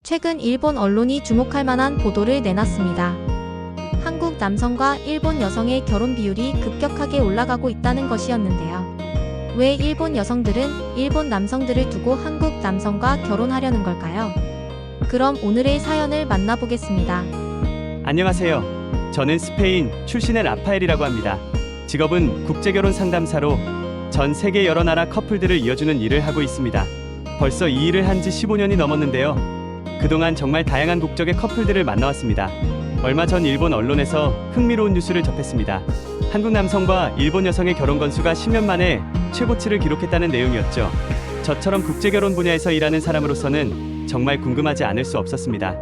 최근 일본 언론이 주목할 만한 보도를 내놨습니다. 한국 남성과 일본 여성의 결혼 비율이 급격하게 올라가고 있다는 것이었는데요. 왜 일본 여성들은 일본 남성들을 두고 한국 남성과 결혼하려는 걸까요? 그럼 오늘의 사연을 만나보겠습니다. 안녕하세요. 저는 스페인 출신의 라파엘이라고 합니다. 직업은 국제결혼 상담사로 전 세계 여러 나라 커플들을 이어주는 일을 하고 있습니다. 벌써 이 일을 한 지 15년이 넘었는데요. 그동안 정말 다양한 국적의 커플들을 만나왔습니다. 얼마 전 일본 언론에서 흥미로운 뉴스를 접했습니다. 한국 남성과 일본 여성의 결혼 건수가 10년 만에 최고치를 기록했다는 내용이었죠. 저처럼 국제결혼 분야에서 일하는 사람으로서는 정말 궁금하지 않을 수 없었습니다.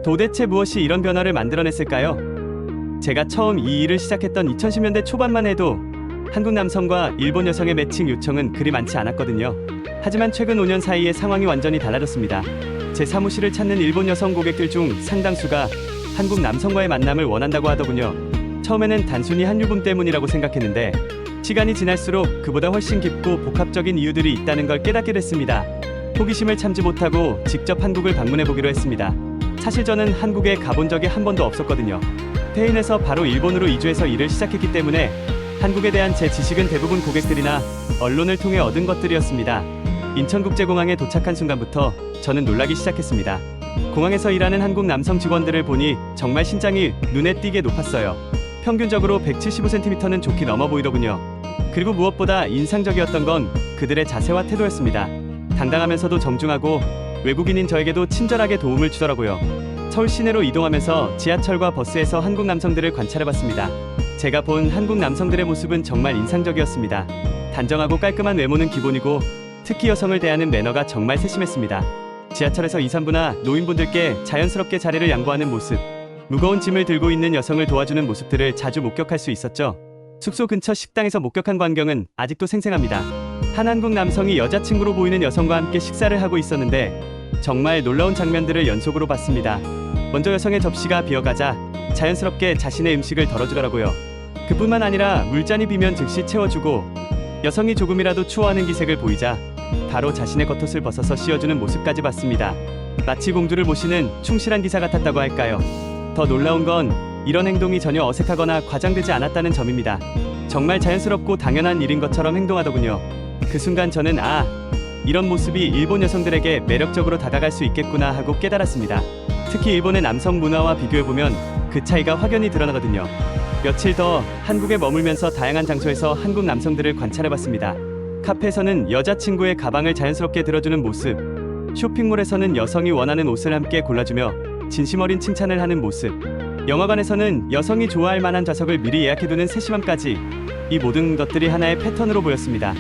도대체 무엇이 이런 변화를 만들어냈을까요? 제가 처음 이 일을 시작했던 2010년대 초반만 해도 한국 남성과 일본 여성의 매칭 요청은 그리 많지 않았거든요. 하지만 최근 5년 사이에 상황이 완전히 달라졌습니다. 제 사무실을 찾는 일본 여성 고객들 중 상당수가 한국 남성과의 만남을 원한다고 하더군요. 처음에는 단순히 한유분 때문이라고 생각했는데 시간이 지날수록 그보다 훨씬 깊고 복합적인 이유들이 있다는 걸 깨닫게 됐습니다. 호기심을 참지 못하고 직접 한국을 방문해보기로 했습니다. 사실 저는 한국에 가본 적이 한 번도 없었거든요. 스페인에서 바로 일본으로 이주해서 일을 시작했기 때문에 한국에 대한 제 지식은 대부분 고객들이나 언론을 통해 얻은 것들이었습니다. 인천국제공항에 도착한 순간부터 저는 놀라기 시작했습니다. 공항에서 일하는 한국 남성 직원들을 보니 정말 신장이 눈에 띄게 높았어요. 평균적으로 175cm는 좋게 넘어 보이더군요. 그리고 무엇보다 인상적이었던 건 그들의 자세와 태도였습니다. 당당하면서도 정중하고 외국인인 저에게도 친절하게 도움을 주더라고요. 서울 시내로 이동하면서 지하철과 버스에서 한국 남성들을 관찰해봤습니다. 제가 본 한국 남성들의 모습은 정말 인상적이었습니다. 단정하고 깔끔한 외모는 기본이고 특히 여성을 대하는 매너가 정말 세심했습니다. 지하철에서 이산부나 노인분들께 자연스럽게 자리를 양보하는 모습, 무거운 짐을 들고 있는 여성을 도와주는 모습들을 자주 목격할 수 있었죠. 숙소 근처 식당에서 목격한 광경은 아직도 생생합니다. 한 한국 남성이 여자친구로 보이는 여성과 함께 식사를 하고 있었는데 정말 놀라운 장면들을 연속으로 봤습니다. 먼저 여성의 접시가 비어가자 자연스럽게 자신의 음식을 덜어주더라고요. 그뿐만 아니라 물잔이 비면 즉시 채워주고 여성이 조금이라도 추워하는 기색을 보이자 바로 자신의 겉옷을 벗어서 씌워주는 모습까지 봤습니다. 마치 공주를 모시는 충실한 기사 같았다고 할까요? 더 놀라운 건 이런 행동이 전혀 어색하거나 과장되지 않았다는 점입니다. 정말 자연스럽고 당연한 일인 것처럼 행동하더군요. 그 순간 저는 이런 모습이 일본 여성들에게 매력적으로 다가갈 수 있겠구나 하고 깨달았습니다. 특히 일본의 남성 문화와 비교해보면 그 차이가 확연히 드러나거든요. 며칠 더 한국에 머물면서 다양한 장소에서 한국 남성들을 관찰해봤습니다. 카페에서는 여자친구의 가방을 자연스럽게 들어주는 모습, 쇼핑몰에서는 여성이 원하는 옷을 함께 골라주며 진심 어린 칭찬을 하는 모습, 영화관에서는 여성이 좋아할 만한 좌석을 미리 예약해두는 세심함까지 이 모든 것들이 하나의 패턴으로 보였습니다.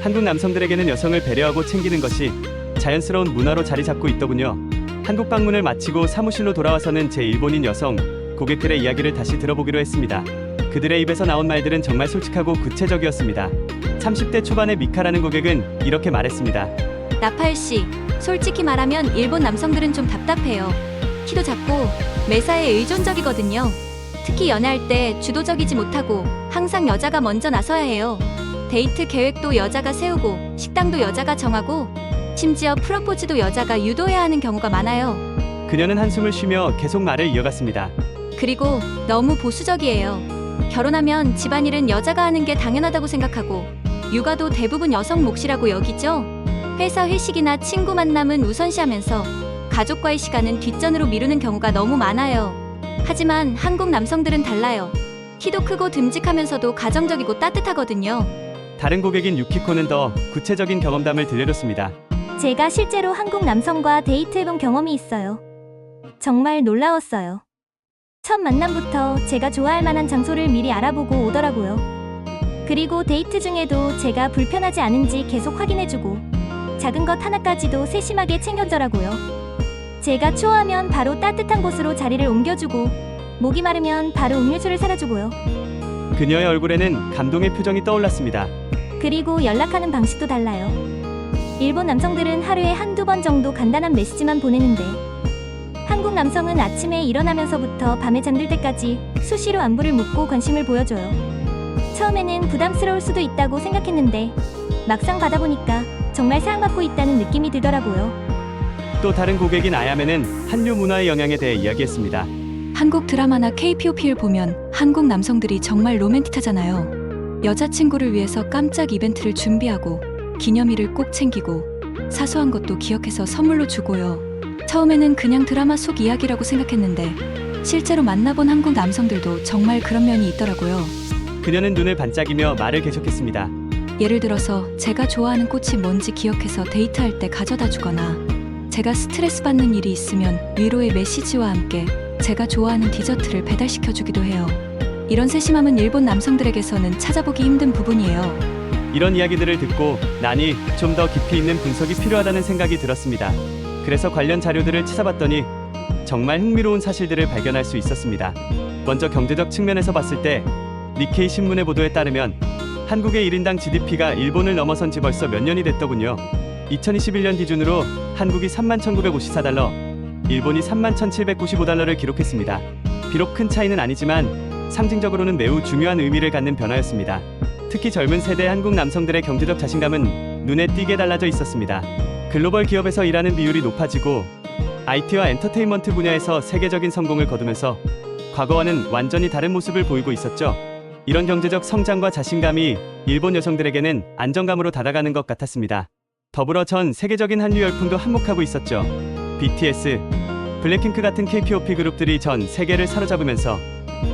한국 남성들에게는 여성을 배려하고 챙기는 것이 자연스러운 문화로 자리 잡고 있더군요. 한국 방문을 마치고 사무실로 돌아와서는 제 일본인 여성 고객들의 이야기를 다시 들어보기로 했습니다. 그들의 입에서 나온 말들은 정말 솔직하고 구체적이었습니다. 30대 초반의 미카라는 고객은 이렇게 말했습니다. 라파엘씨, 솔직히 말하면 일본 남성들은 좀 답답해요. 키도 작고 매사에 의존적이거든요. 특히 연애할 때 주도적이지 못하고 항상 여자가 먼저 나서야 해요. 데이트 계획도 여자가 세우고 식당도 여자가 정하고 심지어 프로포즈도 여자가 유도해야 하는 경우가 많아요. 그녀는 한숨을 쉬며 계속 말을 이어갔습니다. 그리고 너무 보수적이에요. 결혼하면 집안일은 여자가 하는 게 당연하다고 생각하고 육아도 대부분 여성 몫이라고 여기죠. 회사 회식이나 친구 만남은 우선시하면서 가족과의 시간은 뒷전으로 미루는 경우가 너무 많아요. 하지만 한국 남성들은 달라요. 키도 크고 듬직하면서도 가정적이고 따뜻하거든요. 다른 고객인 유키코는 더 구체적인 경험담을 들려줬습니다. 제가 실제로 한국 남성과 데이트해본 경험이 있어요. 정말 놀라웠어요. 첫 만남부터 제가 좋아할 만한 장소를 미리 알아보고 오더라고요. 그리고 데이트 중에도 제가 불편하지 않은지 계속 확인해주고 작은 것 하나까지도 세심하게 챙겨주더라고요. 제가 추워하면 바로 따뜻한 곳으로 자리를 옮겨주고 목이 마르면 바로 음료수를 사다 주고요. 그녀의 얼굴에는 감동의 표정이 떠올랐습니다. 그리고 연락하는 방식도 달라요. 일본 남성들은 하루에 한두 번 정도 간단한 메시지만 보내는데 한국 남성은 아침에 일어나면서부터 밤에 잠들 때까지 수시로 안부를 묻고 관심을 보여줘요. 처음에는 부담스러울 수도 있다고 생각했는데 막상 받아보니까 정말 사랑받고 있다는 느낌이 들더라고요. 또 다른 고객인 아야메는 한류 문화의 영향에 대해 이야기했습니다. 한국 드라마나 K-POP를 보면 한국 남성들이 정말 로맨틱하잖아요. 여자친구를 위해서 깜짝 이벤트를 준비하고 기념일을 꼭 챙기고 사소한 것도 기억해서 선물로 주고요. 처음에는 그냥 드라마 속 이야기라고 생각했는데 실제로 만나본 한국 남성들도 정말 그런 면이 있더라고요. 그녀는 눈을 반짝이며 말을 계속했습니다. 예를 들어서 제가 좋아하는 꽃이 뭔지 기억해서 데이트할 때 가져다 주거나 제가 스트레스 받는 일이 있으면 위로의 메시지와 함께 제가 좋아하는 디저트를 배달시켜 주기도 해요. 이런 세심함은 일본 남성들에게서는 찾아보기 힘든 부분이에요. 이런 이야기들을 듣고 나니 좀 더 깊이 있는 분석이 필요하다는 생각이 들었습니다. 그래서 관련 자료들을 찾아봤더니 정말 흥미로운 사실들을 발견할 수 있었습니다. 먼저 경제적 측면에서 봤을 때 니케이 신문의 보도에 따르면 한국의 1인당 GDP가 일본을 넘어선 지 벌써 몇 년이 됐더군요. 2021년 기준으로 한국이 31,954달러, 일본이 31,795달러를 기록했습니다. 비록 큰 차이는 아니지만 상징적으로는 매우 중요한 의미를 갖는 변화였습니다. 특히 젊은 세대 한국 남성들의 경제적 자신감은 눈에 띄게 달라져 있었습니다. 글로벌 기업에서 일하는 비율이 높아지고 IT와 엔터테인먼트 분야에서 세계적인 성공을 거두면서 과거와는 완전히 다른 모습을 보이고 있었죠. 이런 경제적 성장과 자신감이 일본 여성들에게는 안정감으로 다가가는 것 같았습니다. 더불어 전 세계적인 한류 열풍도 한몫하고 있었죠. BTS, 블랙핑크 같은 K-POP 그룹들이 전 세계를 사로잡으면서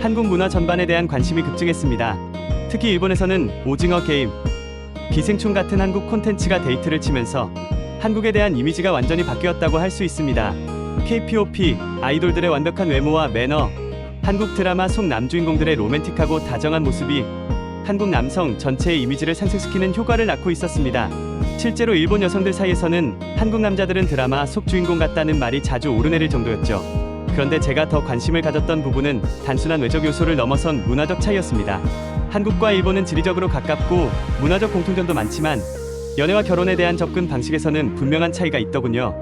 한국 문화 전반에 대한 관심이 급증했습니다. 특히 일본에서는 오징어 게임, 기생충 같은 한국 콘텐츠가 데이트를 치면서 한국에 대한 이미지가 완전히 바뀌었다고 할 수 있습니다. K-POP, 아이돌들의 완벽한 외모와 매너, 한국 드라마 속 남주인공들의 로맨틱하고 다정한 모습이 한국 남성 전체의 이미지를 상승시키는 효과를 낳고 있었습니다. 실제로 일본 여성들 사이에서는 한국 남자들은 드라마 속 주인공 같다는 말이 자주 오르내릴 정도였죠. 그런데 제가 더 관심을 가졌던 부분은 단순한 외적 요소를 넘어선 문화적 차이였습니다. 한국과 일본은 지리적으로 가깝고 문화적 공통점도 많지만 연애와 결혼에 대한 접근 방식에서는 분명한 차이가 있더군요.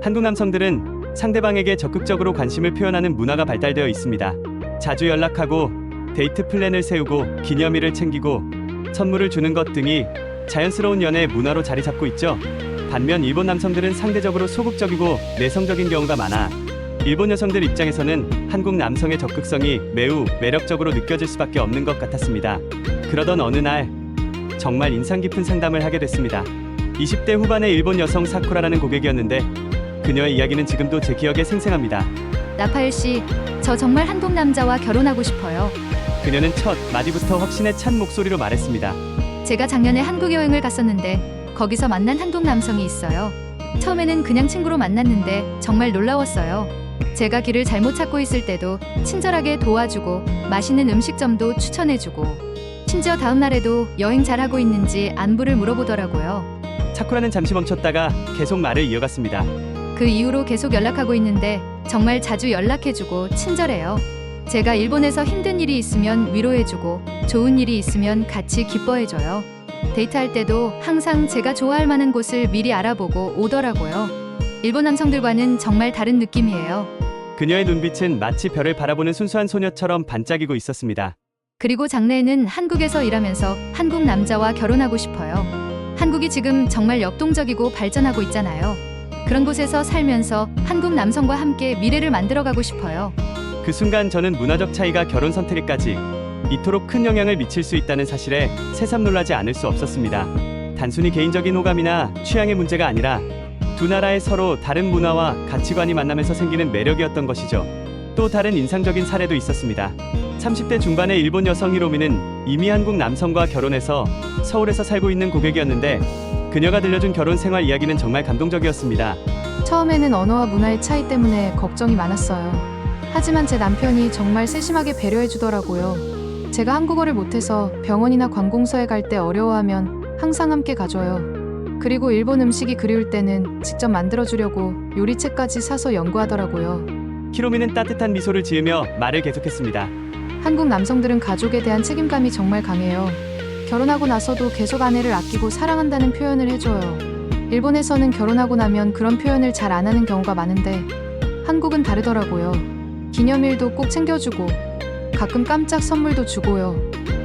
한국 남성들은 상대방에게 적극적으로 관심을 표현하는 문화가 발달되어 있습니다. 자주 연락하고 데이트 플랜을 세우고 기념일을 챙기고 선물을 주는 것 등이 자연스러운 연애 문화로 자리 잡고 있죠. 반면 일본 남성들은 상대적으로 소극적이고 내성적인 경우가 많아 일본 여성들 입장에서는 한국 남성의 적극성이 매우 매력적으로 느껴질 수밖에 없는 것 같았습니다. 그러던 어느 날 정말 인상 깊은 상담을 하게 됐습니다. 20대 후반의 일본 여성 사쿠라라는 고객이었는데 그녀의 이야기는 지금도 제 기억에 생생합니다. 라파엘 씨, 저 정말 한국 남자와 결혼하고 싶어요. 그녀는 첫 마디부터 확신에 찬 목소리로 말했습니다. 제가 작년에 한국 여행을 갔었는데 거기서 만난 한국 남성이 있어요. 처음에는 그냥 친구로 만났는데 정말 놀라웠어요. 제가 길을 잘못 찾고 있을 때도 친절하게 도와주고 맛있는 음식점도 추천해주고 심지어 다음 날에도 여행 잘하고 있는지 안부를 물어보더라고요. 사쿠라는 잠시 멈췄다가 계속 말을 이어갔습니다. 그 이후로 계속 연락하고 있는데 정말 자주 연락해주고 친절해요. 제가 일본에서 힘든 일이 있으면 위로해주고 좋은 일이 있으면 같이 기뻐해줘요. 데이트할 때도 항상 제가 좋아할 만한 곳을 미리 알아보고 오더라고요. 일본 남성들과는 정말 다른 느낌이에요. 그녀의 눈빛은 마치 별을 바라보는 순수한 소녀처럼 반짝이고 있었습니다. 그리고 장래에는 한국에서 일하면서 한국 남자와 결혼하고 싶어요. 한국이 지금 정말 역동적이고 발전하고 있잖아요. 그런 곳에서 살면서 한국 남성과 함께 미래를 만들어가고 싶어요. 그 순간 저는 문화적 차이가 결혼 선택에까지 이토록 큰 영향을 미칠 수 있다는 사실에 새삼 놀라지 않을 수 없었습니다. 단순히 개인적인 호감이나 취향의 문제가 아니라 두 나라의 서로 다른 문화와 가치관이 만나면서 생기는 매력이었던 것이죠. 또 다른 인상적인 사례도 있었습니다. 30대 중반의 일본 여성 히로미는 이미 한국 남성과 결혼해서 서울에서 살고 있는 고객이었는데 그녀가 들려준 결혼 생활 이야기는 정말 감동적이었습니다. 처음에는 언어와 문화의 차이 때문에 걱정이 많았어요. 하지만 제 남편이 정말 세심하게 배려해 주더라고요. 제가 한국어를 못해서 병원이나 관공서에 갈 때 어려워하면 항상 함께 가줘요. 그리고 일본 음식이 그리울 때는 직접 만들어주려고 요리책까지 사서 연구하더라고요. 히로미는 따뜻한 미소를 지으며 말을 계속했습니다. 한국 남성들은 가족에 대한 책임감이 정말 강해요. 결혼하고 나서도 계속 아내를 아끼고 사랑한다는 표현을 해줘요. 일본에서는 결혼하고 나면 그런 표현을 잘 안 하는 경우가 많은데 한국은 다르더라고요. 기념일도 꼭 챙겨주고 가끔 깜짝 선물도 주고요.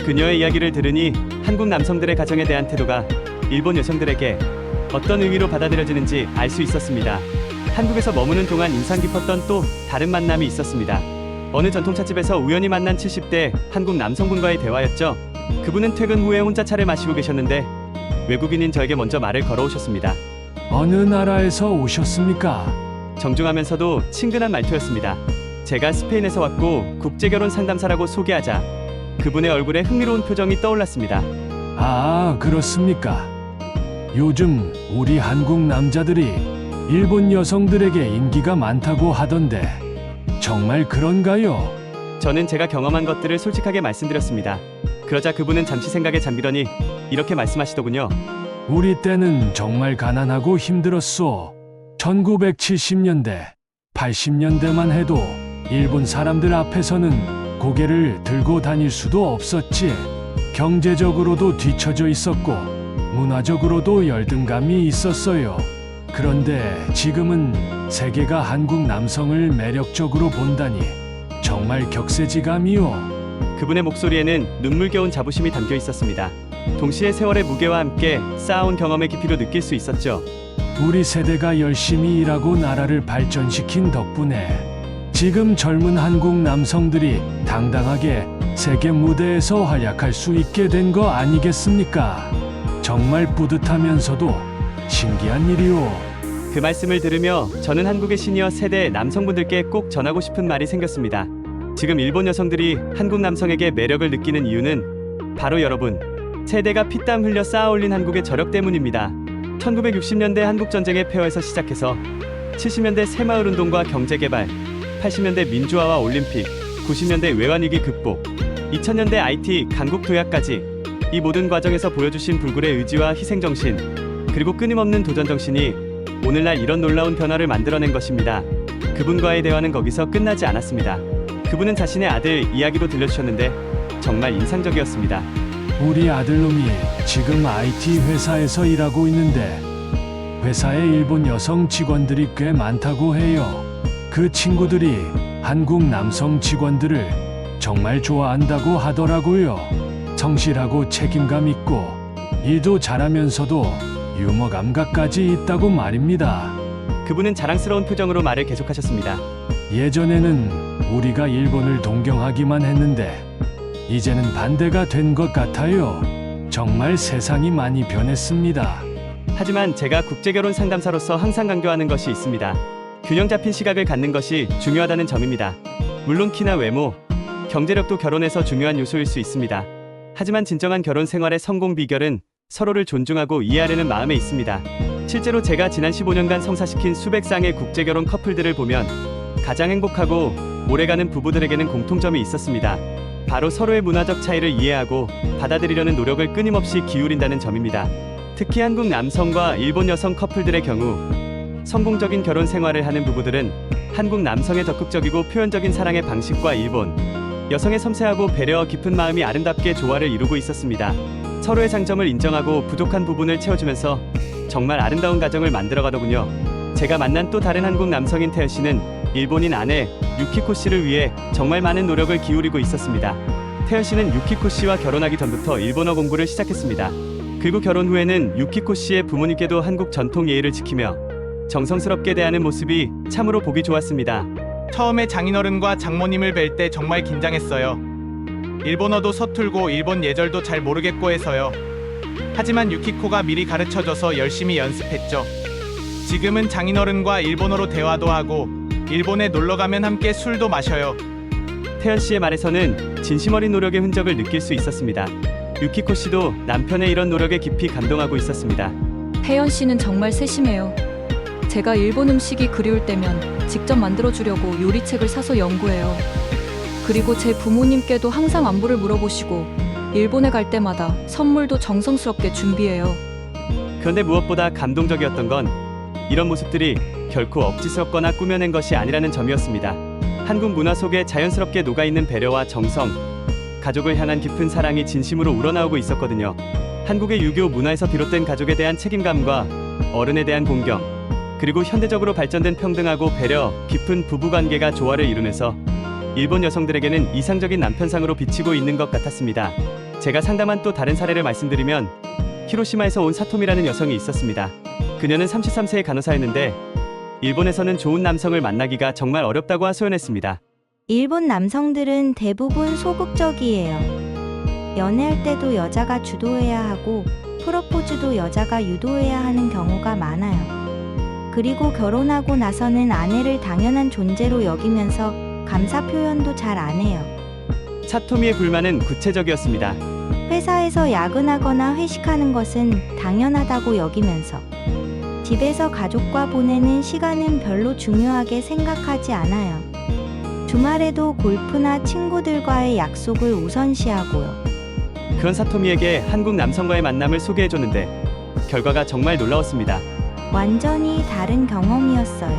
그녀의 이야기를 들으니 한국 남성들의 가정에 대한 태도가 일본 여성들에게 어떤 의미로 받아들여지는지 알 수 있었습니다. 한국에서 머무는 동안 인상 깊었던 또 다른 만남이 있었습니다. 어느 전통차집에서 우연히 만난 70대 한국 남성분과의 대화였죠. 그분은 퇴근 후에 혼자 차를 마시고 계셨는데 외국인인 저에게 먼저 말을 걸어오셨습니다. 어느 나라에서 오셨습니까? 정중하면서도 친근한 말투였습니다. 제가 스페인에서 왔고 국제결혼 상담사라고 소개하자 그분의 얼굴에 흥미로운 표정이 떠올랐습니다. 아, 그렇습니까? 요즘 우리 한국 남자들이 일본 여성들에게 인기가 많다고 하던데 정말 그런가요? 저는 제가 경험한 것들을 솔직하게 말씀드렸습니다. 그러자 그분은 잠시 생각에 잠기더니 이렇게 말씀하시더군요. 우리 때는 정말 가난하고 힘들었소. 1970년대, 80년대만 해도 일본 사람들 앞에서는 고개를 들고 다닐 수도 없었지. 경제적으로도 뒤처져 있었고 문화적으로도 열등감이 있었어요. 그런데 지금은 세계가 한국 남성을 매력적으로 본다니 정말 격세지감이요. 그분의 목소리에는 눈물겨운 자부심이 담겨 있었습니다. 동시에 세월의 무게와 함께 쌓아온 경험의 깊이도 느낄 수 있었죠. 우리 세대가 열심히 일하고 나라를 발전시킨 덕분에 지금 젊은 한국 남성들이 당당하게 세계 무대에서 활약할 수 있게 된 거 아니겠습니까? 정말 뿌듯하면서도 신기한 일이요. 그 말씀을 들으며 저는 한국의 시니어 세대 남성분들께 꼭 전하고 싶은 말이 생겼습니다. 지금 일본 여성들이 한국 남성에게 매력을 느끼는 이유는 바로 여러분, 세대가 피땀 흘려 쌓아올린 한국의 저력 때문입니다. 1960년대 한국전쟁의 폐허에서 시작해서 70년대 새마을운동과 경제개발, 80년대 민주화와 올림픽, 90년대 외환위기 극복, 2000년대 IT 강국 도약까지 이 모든 과정에서 보여주신 불굴의 의지와 희생정신, 그리고 끊임없는 도전정신이 오늘날 이런 놀라운 변화를 만들어낸 것입니다. 그분과의 대화는 거기서 끝나지 않았습니다. 그분은 자신의 아들 이야기도 들려주셨는데 정말 인상적이었습니다. 우리 아들놈이 지금 IT 회사에서 일하고 있는데 회사에 일본 여성 직원들이 꽤 많다고 해요. 그 친구들이 한국 남성 직원들을 정말 좋아한다고 하더라고요. 성실하고 책임감 있고 일도 잘하면서도 유머 감각까지 있다고 말입니다. 그분은 자랑스러운 표정으로 말을 계속하셨습니다. 예전에는 우리가 일본을 동경하기만 했는데 이제는 반대가 된 것 같아요. 정말 세상이 많이 변했습니다. 하지만 제가 국제결혼 상담사로서 항상 강조하는 것이 있습니다. 균형 잡힌 시각을 갖는 것이 중요하다는 점입니다. 물론 키나 외모, 경제력도 결혼에서 중요한 요소일 수 있습니다. 하지만 진정한 결혼 생활의 성공 비결은 서로를 존중하고 이해하려는 마음에 있습니다. 실제로 제가 지난 15년간 성사시킨 수백 쌍의 국제결혼 커플들을 보면 가장 행복하고 오래가는 부부들에게는 공통점이 있었습니다. 바로 서로의 문화적 차이를 이해하고 받아들이려는 노력을 끊임없이 기울인다는 점입니다. 특히 한국 남성과 일본 여성 커플들의 경우 성공적인 결혼 생활을 하는 부부들은 한국 남성의 적극적이고 표현적인 사랑의 방식과 일본 여성의 섬세하고 배려 깊은 마음이 아름답게 조화를 이루고 있었습니다. 서로의 장점을 인정하고 부족한 부분을 채워주면서 정말 아름다운 가정을 만들어가더군요. 제가 만난 또 다른 한국 남성인 태연 씨는 일본인 아내 유키코 씨를 위해 정말 많은 노력을 기울이고 있었습니다. 태연 씨는 유키코 씨와 결혼하기 전부터 일본어 공부를 시작했습니다. 그리고 결혼 후에는 유키코 씨의 부모님께도 한국 전통 예의를 지키며 정성스럽게 대하는 모습이 참으로 보기 좋았습니다. 처음에 장인어른과 장모님을 뵐 때 정말 긴장했어요. 일본어도 서툴고 일본 예절도 잘 모르겠고 해서요. 하지만 유키코가 미리 가르쳐줘서 열심히 연습했죠. 지금은 장인어른과 일본어로 대화도 하고 일본에 놀러가면 함께 술도 마셔요. 태연 씨의 말에서는 진심 어린 노력의 흔적을 느낄 수 있었습니다. 유키코 씨도 남편의 이런 노력에 깊이 감동하고 있었습니다. 혜연 씨는 정말 세심해요. 제가 일본 음식이 그리울 때면 직접 만들어주려고 요리책을 사서 연구해요. 그리고 제 부모님께도 항상 안부를 물어보시고 일본에 갈 때마다 선물도 정성스럽게 준비해요. 그런데 무엇보다 감동적이었던 건 이런 모습들이 결코 억지스럽거나 꾸며낸 것이 아니라는 점이었습니다. 한국 문화 속에 자연스럽게 녹아있는 배려와 정성, 가족을 향한 깊은 사랑이 진심으로 우러나오고 있었거든요. 한국의 유교 문화에서 비롯된 가족에 대한 책임감과 어른에 대한 공경, 그리고 현대적으로 발전된 평등하고 배려 깊은 부부관계가 조화를 이루면서 일본 여성들에게는 이상적인 남편상으로 비치고 있는 것 같았습니다. 제가 상담한 또 다른 사례를 말씀드리면 히로시마에서 온 사토미라는 여성이 있었습니다. 그녀는 33세의 간호사였는데 일본에서는 좋은 남성을 만나기가 정말 어렵다고 하소연했습니다. 일본 남성들은 대부분 소극적이에요. 연애할 때도 여자가 주도해야 하고 프로포즈도 여자가 유도해야 하는 경우가 많아요. 그리고 결혼하고 나서는 아내를 당연한 존재로 여기면서 감사 표현도 잘 안 해요. 사토미의 불만은 구체적이었습니다. 회사에서 야근하거나 회식하는 것은 당연하다고 여기면서 집에서 가족과 보내는 시간은 별로 중요하게 생각하지 않아요. 주말에도 골프나 친구들과의 약속을 우선시하고요. 그런 사토미에게 한국 남성과의 만남을 소개해줬는데 결과가 정말 놀라웠습니다. 완전히 다른 경험이었어요.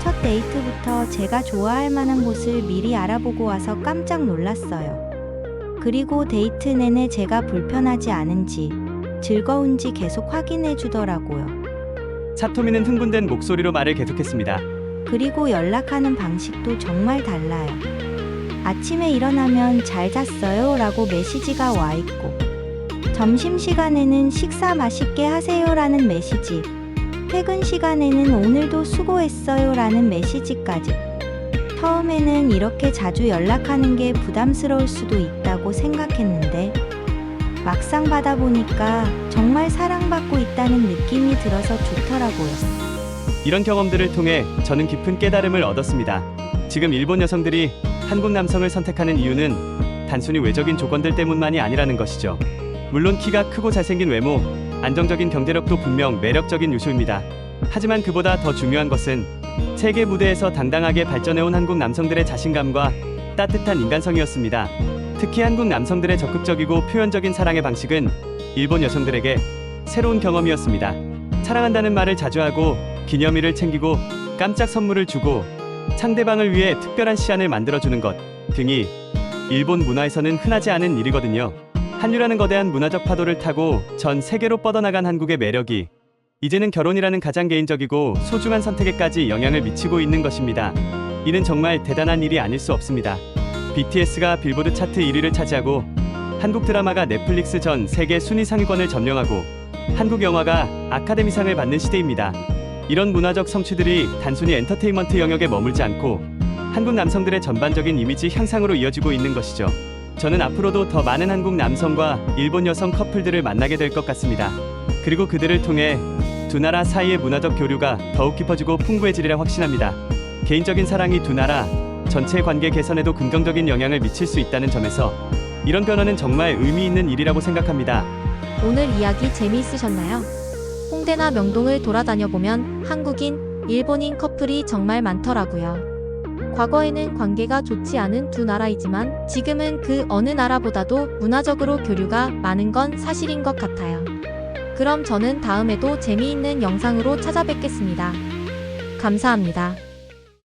첫 데이트부터 제가 좋아할 만한 곳을 미리 알아보고 와서 깜짝 놀랐어요. 그리고 데이트 내내 제가 불편하지 않은지, 즐거운지 계속 확인해 주더라고요. 사토미는 흥분된 목소리로 말을 계속했습니다. 그리고 연락하는 방식도 정말 달라요. 아침에 일어나면 잘 잤어요 라고 메시지가 와 있고, 점심시간에는 식사 맛있게 하세요 라는 메시지, 퇴근 시간에는 오늘도 수고했어요 라는 메시지까지. 처음에는 이렇게 자주 연락하는 게 부담스러울 수도 있다고 생각했는데 막상 받아보니까 정말 사랑받고 있다는 느낌이 들어서 좋더라고요. 이런 경험들을 통해 저는 깊은 깨달음을 얻었습니다. 지금 일본 여성들이 한국 남성을 선택하는 이유는 단순히 외적인 조건들 때문만이 아니라는 것이죠. 물론 키가 크고 잘생긴 외모, 안정적인 경제력도 분명 매력적인 요소입니다. 하지만 그보다 더 중요한 것은 세계 무대에서 당당하게 발전해온 한국 남성들의 자신감과 따뜻한 인간성이었습니다. 특히 한국 남성들의 적극적이고 표현적인 사랑의 방식은 일본 여성들에게 새로운 경험이었습니다. 사랑한다는 말을 자주 하고 기념일을 챙기고 깜짝 선물을 주고 상대방을 위해 특별한 시간을 만들어주는 것 등이 일본 문화에서는 흔하지 않은 일이거든요. 한류라는 거대한 문화적 파도를 타고 전 세계로 뻗어나간 한국의 매력이 이제는 결혼이라는 가장 개인적이고 소중한 선택에까지 영향을 미치고 있는 것입니다. 이는 정말 대단한 일이 아닐 수 없습니다. BTS가 빌보드 차트 1위를 차지하고 한국 드라마가 넷플릭스 전 세계 순위 상위권을 점령하고 한국 영화가 아카데미상을 받는 시대입니다. 이런 문화적 성취들이 단순히 엔터테인먼트 영역에 머물지 않고 한국 남성들의 전반적인 이미지 향상으로 이어지고 있는 것이죠. 저는 앞으로도 더 많은 한국 남성과 일본 여성 커플들을 만나게 될 것 같습니다. 그리고 그들을 통해 두 나라 사이의 문화적 교류가 더욱 깊어지고 풍부해지리라 확신합니다. 개인적인 사랑이 두 나라 전체 관계 개선에도 긍정적인 영향을 미칠 수 있다는 점에서 이런 변화는 정말 의미 있는 일이라고 생각합니다. 오늘 이야기 재미있으셨나요? 홍대나 명동을 돌아다녀 보면 한국인, 일본인 커플이 정말 많더라고요. 과거에는 관계가 좋지 않은 두 나라이지만 지금은 그 어느 나라보다도 문화적으로 교류가 많은 건 사실인 것 같아요. 그럼 저는 다음에도 재미있는 영상으로 찾아뵙겠습니다. 감사합니다.